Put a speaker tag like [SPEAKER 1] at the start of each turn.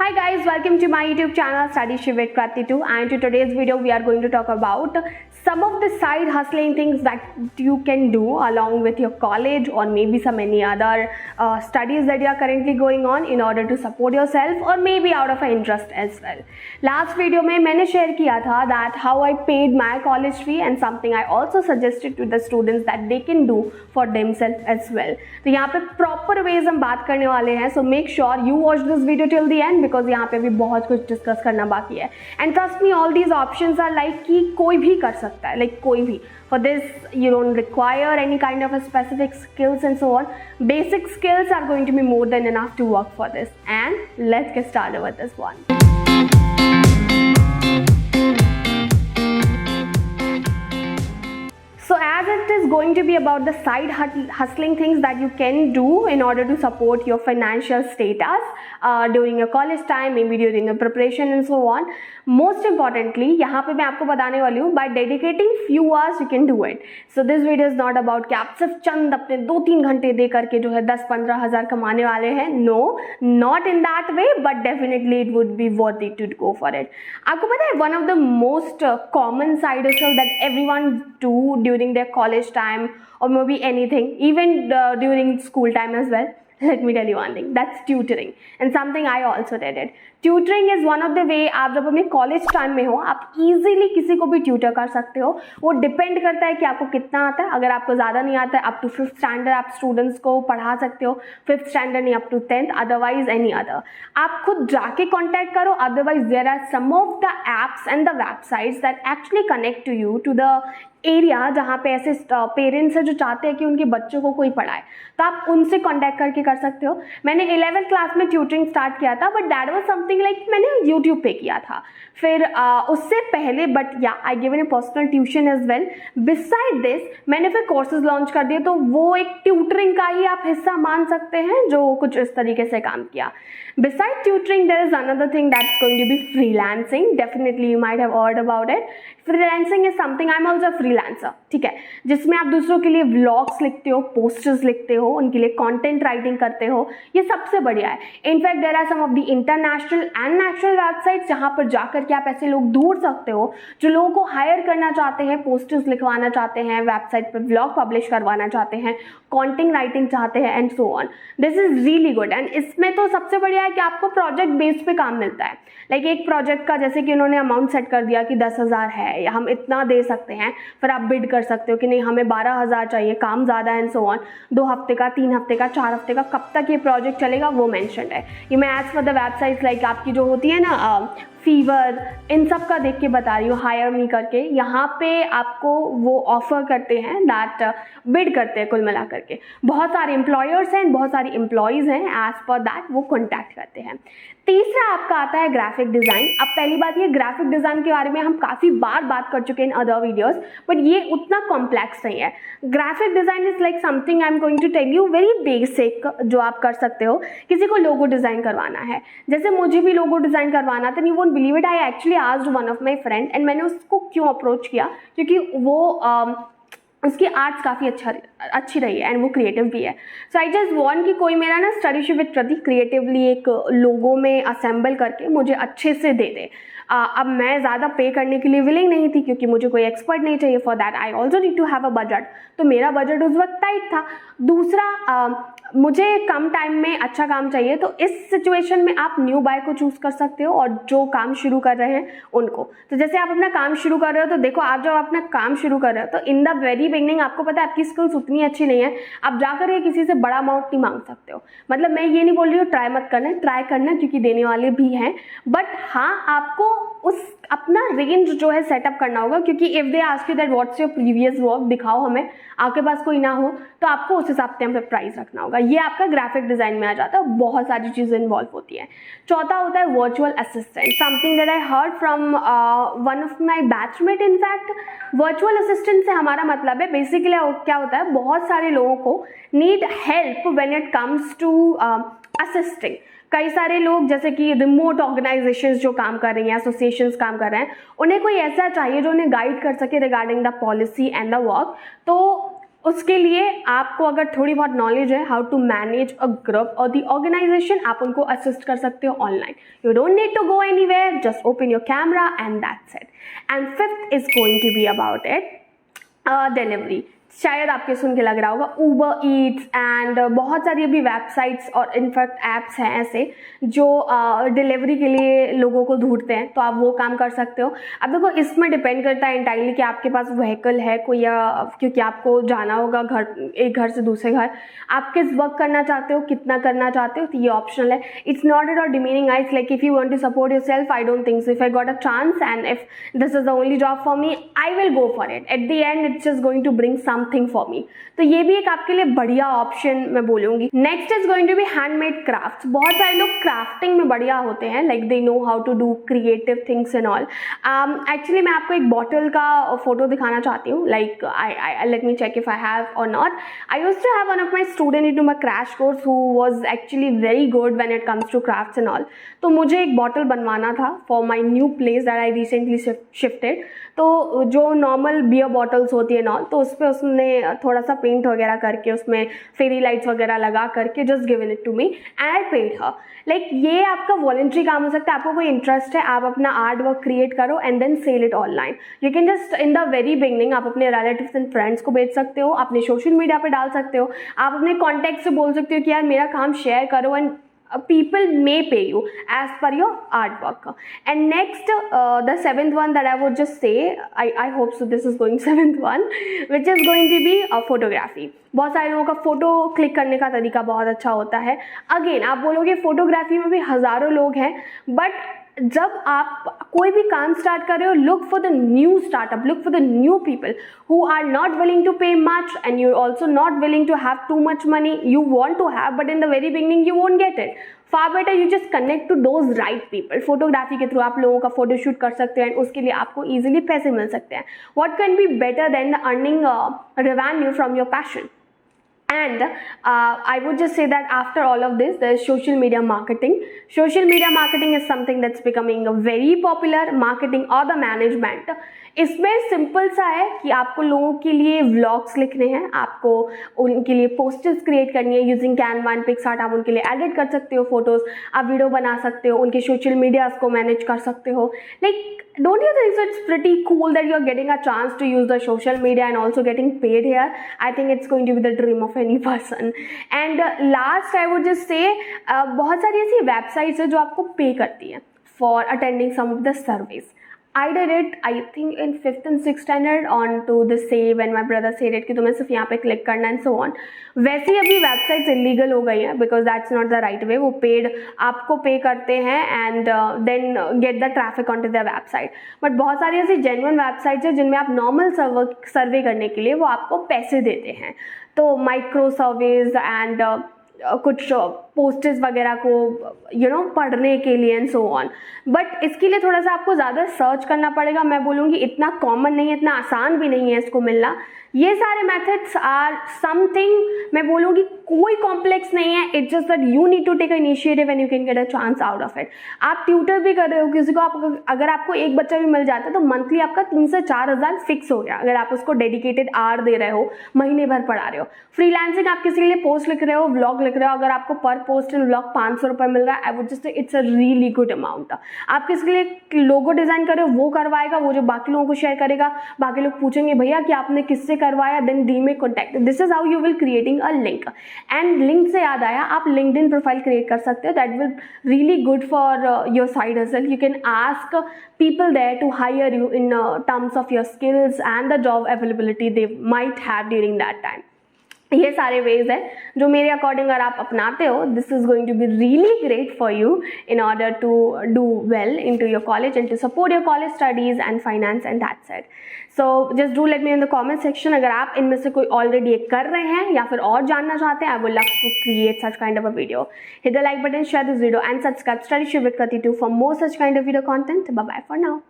[SPEAKER 1] Hi guys, welcome to my YouTube channel Study Shiv with Krati 2, and in today's video we are going to talk about some of the side hustling things that you can do along with your college or maybe some any other studies that you are currently going on in order to support yourself or maybe out of an interest as well. Last video में मैंने share किया था that how I paid my college fee and something I also suggested to the students that they can do for themselves as well. तो यहाँ पे proper ways हम बात करने वाले हैं, so make sure you watch this video till the end because यहाँ पे भी बहुत कुछ डिस्कस करना बाकी है. And trust me, all these options are like कि कोई भी कर सकता है, like कोई भी. For this you don't require any kind of a specific skills and so on. Basic skills are going to be more than enough to work for this. And let's get started with this one. So as it is going to be about the side hustling things that you can do in order to support your financial status during your college time, maybe during your preparation and so on. Most importantly, यहाँ पे मैं आपको बताने वाली हूँ by dedicating few hours you can do it. So this video is not about कि आप सिर्फ चंद अपने 2-3 घंटे दे करके जो है 10-15 हज़ार कमाने वाले हैं. No, not in that way, but definitely it would be worth it to go for it. आपको पता है one of the most common side hustle that everyone do during their college time or maybe anything, even during school time as well. Let me tell you one thing, that's tutoring and something I also did it. Tutoring is one of the way आप जब अपने college time में हो आप easily किसी को भी tutor कर सकते हो. वो डिपेंड करता है कि आपको कितना आता है. अगर आपको ज़्यादा नहीं आता है, अप टू 5th स्टैंडर्ड आप स्टूडेंट्स को पढ़ा सकते हो. 5th स्टैंडर्ड नहीं, up to 10th, otherwise any other. आप खुद जाके कॉन्टैक्ट करो. Otherwise there are some of the apps and the websites that actually connect to you to the area जहाँ पे ऐसे पेरेंट्स हैं जो चाहते हैं कि उनके बच्चों को कोई पढ़ाए, तो आप उनसे कांटेक्ट करके कर सकते हो. मैंने 11th क्लास में ट्यूटरिंग स्टार्ट किया था, but that was something like मैंने यूट्यूब पे किया था. फिर उससे पहले but yeah I given a personal tuition as well. Beside this मैंने फिर कोर्सेज लॉन्च कर दिए, तो वो एक ट्यूटरिंग का ही आप हिस्सा मान सकते हैं जो कुछ इस तरीके से काम किया. Beside tutoring, there is another thing that's going to be freelancing. Definitely you might have heard about it. Freelancing is something, I'm also a freelancer, ठीक है, जिसमें आप दूसरों के लिए व्लॉग्स लिखते हो, पोस्टर्स लिखते हो, उनके लिए कंटेंट राइटिंग करते हो. ये सबसे बढ़िया है. In fact there are some of the international and national websites जहाँ पर जाकर के आप ऐसे लोग ढूंढ सकते हो जो लोगों को हायर करना चाहते हैं, पोस्टर्स लिखवाना चाहते हैं, वेबसाइट पर व्लॉग पब्लिश करवाना चाहते हैं, कंटेंट राइटिंग चाहते हैं and so on. This is really good. And इसमें तो सबसे बढ़िया है कि आपको प्रोजेक्ट बेस पे काम मिलता है. लाइक एक प्रोजेक्ट का जैसे कि उन्होंने अमाउंट सेट कर दिया कि 10,000 है या हम इतना दे सकते हैं, फिर आप बिड कर सकते हो कि नहीं हमें 12,000 चाहिए, काम ज़्यादा है एंड सो ऑन. 2 हफ्ते का, 3 हफ्ते का, 4 हफ्ते का, कब तक ये प्रोजेक्ट चलेगा वो मेंशन है. ये मैं as for the websites like आपकी जो होती है ना फीवर, इन सब का देख के बता रही हूँ. हायर मी करके यहाँ पे आपको वो ऑफर करते हैं, दैट बिड करते हैं. कुल मिला करके बहुत सारे एम्प्लॉयर्स हैं, बहुत सारी एम्प्लॉयज़ हैं, एज पर दैट वो कॉन्टैक्ट करते हैं. तीसरा आपका आता है ग्राफिक डिज़ाइन. अब पहली बात ये ग्राफिक डिज़ाइन के बारे में हम काफ़ी बार बात कर चुके हैं इन अदर वीडियोस, बट ये उतना कॉम्प्लेक्स नहीं है. Graphic design is like something I am going to tell you very basic जो आप कर सकते हो. किसी को लोगो डिज़ाइन करवाना है, जैसे मुझे भी लोगो डिज़ाइन करवाना था. You won't believe it, I actually asked one of my friend and मैंने उसको क्यों अप्रोच किया, क्योंकि वो उसकी आर्ट्स काफ़ी अच्छी रही है एंड वो क्रिएटिव भी है. सो आई जस्ट वॉन्ट कि कोई मेरा ना स्टडी शिव विद प्रति क्रिएटिवली एक लोगो में असेंबल करके मुझे अच्छे से दे दे. अब मैं ज़्यादा पे करने के लिए विलिंग नहीं थी क्योंकि मुझे कोई एक्सपर्ट नहीं चाहिए. For that I also need to have a budget. तो मेरा बजट उस वक्त टाइट था. दूसरा मुझे कम टाइम में अच्छा काम चाहिए, तो इस सिचुएशन में आप न्यू बाय को चूज़ कर सकते हो और जो काम शुरू कर रहे हैं उनको. तो जैसे आप अपना काम शुरू कर रहे हो, तो देखो आप जब अपना काम शुरू कर रहे हो तो इन द वेरी बिगनिंग आपको पता है आपकी स्किल्स उतनी अच्छी नहीं है, आप जाकर के किसी से बड़ा अमाउंट नहीं मांग सकते हो. मतलब मैं ये नहीं बोल रही हूँ ट्राई मत करना, ट्राई करना क्योंकि देने वाले भी हैं, बट हाँ आपको उस अपना रेंज जो है सेटअप करना होगा. क्योंकि if they ask you that what's your previous work, दिखाओ हमें, आपके पास कोई ना हो, तो आपको उस हिसाब से प्राइस रखना होगा. ये आपका ग्राफिक डिज़ाइन में आ जाता है. बहुत सारी चीज़ें इन्वॉल्व होती हैं. चौथा होता है virtual assistant. Something that I heard from one of my batchmate. In fact virtual assistant से हमारा मतलब है बेसिकली क्या होता है, बहुत सारे लोगों को need help when it comes to assisting. कई सारे लोग जैसे कि रिमोट ऑर्गेनाइजेशंस जो काम कर रही हैं, एसोसिएशंस काम कर रहे हैं, उन्हें कोई ऐसा चाहिए जो उन्हें गाइड कर सके regarding the policy and the work. तो उसके लिए आपको अगर थोड़ी बहुत नॉलेज है how to manage a group और द ऑर्गेनाइजेशन, आप उनको असिस्ट कर सकते हो online. You don't need to go anywhere, just open your camera and that's it. And fifth is going to be about it delivery. शायद आपके सुन के लग रहा होगा उबर ईट्स एंड बहुत सारी अभी वेबसाइट्स और इनफैक्ट ऐप्स हैं ऐसे जो डिलीवरी के लिए लोगों को ढूंढते हैं, तो आप वो काम कर सकते हो. अब देखो इसमें डिपेंड करता है इंटायरली कि आपके पास व्हीकल है कोई, या क्योंकि आपको जाना होगा एक घर से दूसरे घर, आप किस वक्त करना चाहते हो, कितना करना चाहते हो, तो ये ऑप्शनल है. It's not at all demeaning eyes like if you want to support yourself, I don't think so. If I got a chance and if this is the only job for me, I will go for it. At the end it's just going to bring something for me. तो ये भी एक आपके लिए बढ़िया option मैं बोलूंगी. Next is going to be handmade crafts. बहुत सारे लोग क्राफ्टिंग में बढ़िया होते हैं, like they know how to do creative things and all. Actually मैं आपको एक बॉटल का फोटो दिखाना चाहती हूँ. Like I let me check if I have और not. I used to have one of my student into my crash course who was actually very good when it comes to crafts and all. तो मुझे एक bottle बनवाना था for my new place that I recently shifted. तो जो normal beer bottles होती है knoll, तो उस पर उसने थोड़ा सा पेंट वगैरह करके उसमें फेरी लाइट्स वगैरह लगा करके just given it to me and I paid her. Like ये आपका वॉलंटरी काम हो सकता है. आपको कोई इंटरेस्ट है, आप अपना आर्ट वर्क क्रिएट करो and then sell it online. You can just in the very beginning आप अपने रिलेटिव्स एंड फ्रेंड्स को बेच सकते हो, अपने सोशल मीडिया पे डाल सकते हो, आप अपने कॉन्टैक्ट से बोल सकते हो कि यार मेरा काम शेयर करो and people may pay you as per your artwork. And next the seventh one that I would just say, I hope so this is going seventh one, which is going to be photography. बहुत सारे लोगों का photo click करने का तरीका बहुत अच्छा होता है. अगेन आप बोलोगे फोटोग्राफी में भी हजारों लोग हैं, बट जब आप कोई भी काम स्टार्ट कर रहे हो, look for the new startup, look for the new people who are not willing to pay much and you also not willing to have too much money. You want to have but in the very beginning you won't get it. Far better you just connect to those right people. Photography के through आप लोगों का photo shoot कर सकते हैं, उसके लिए आपको ईजिली पैसे मिल सकते हैं. What can be better than earning revenue from your passion? And I would just say that after all of this, there is social media marketing. Social media marketing is something that's becoming very popular. Marketing or the management. इसमें simple सा है कि आपको लोगों के लिए vlogs लिखने हैं, आपको उनके लिए पोस्टर्स क्रिएट करनी है यूजिंग कैनवा एंड पिक्सआर्ट. आप उनके लिए एडिट कर सकते हो फोटोज, आप वीडियो बना सकते हो, उनके सोशल मीडियाज को मैनेज कर सकते हो. Like don't you think so it's pretty cool that you're getting a chance to use the social media and also getting paid here? I think it's going to be the dream of any person. And last I would just say बहुत सारी ऐसी websites है जो आपको पे करती हैं for attending some of the surveys. I did it, I think in 5th and 6th standard on to the save when my brother said it कि तुम्हें सिर्फ यहाँ पे क्लिक करना and so on. वैसे ही अभी वेबसाइट्स इलीगल हो गई हैं because that's not the right way. वो पेड आपको पे करते हैं and then get the traffic onto their website. But बहुत सारी ऐसी genuine वेबसाइट्स हैं जिनमें आप नॉर्मल सर्वे करने के लिए वो आपको पैसे देते हैं. तो माइक्रो सर्वेज एंड कुछ पोस्टर्स वगैरह को पढ़ने के लिए एंड सो ऑन. बट इसके लिए थोड़ा सा आपको ज़्यादा सर्च करना पड़ेगा. मैं बोलूँगी इतना कॉमन नहीं है, इतना आसान भी नहीं है इसको मिलना. ये सारे मेथड्स आर समथिंग, मैं बोलूँगी कोई कॉम्प्लेक्स नहीं है. It's just that you need to take a initiative and you can get a chance out of it. आप ट्यूटर भी कर रहे हो किसी को, अगर आपको एक बच्चा भी मिल जाता है तो मंथली आपका 3 से 4 हज़ार फिक्स हो गया अगर आप उसको डेडिकेटेड आवर दे रहे हो, महीने भर पढ़ा रहे हो. फ्रीलांसिंग, आप किसी के लिए पोस्ट लिख रहे हो, व्लॉग लिख रहे हो, अगर आपको पर पोस्ट एंड व्लॉग 500 रुपये मिल रहा है, I would just say it's a really good amount. आप किसी के लिए लोगो डिजाइन कर रहे हो, वो करवाएगा, वो जो बाकी लोगों को शेयर करेगा, बाकी लोग पूछेंगे भैया कि आपने किससे करवाया, देन डी में contact. This is how you will creating a link. And link से याद आया, आप लिंक्डइन प्रोफाइल क्रिएट कर सकते हो. That will really good for your side hustle. You can ask people there to hire you in terms of your skills and the job availability they might have during that time. ये सारे veg हैं जो मेरे according अगर आप अपनाते हो, this is going to be really great for you in order to do well in to your college and to support your college studies and finance and that's it. So just do let me in the comment section अगर आप इनमें से कोई already ये कर रहे हैं या फिर और जानना चाहते हैं. I would love to create such kind of a video. Hit the like button, share this video and subscribe study Shiv with Kati 2 for more such kind of video content. Bye bye for now.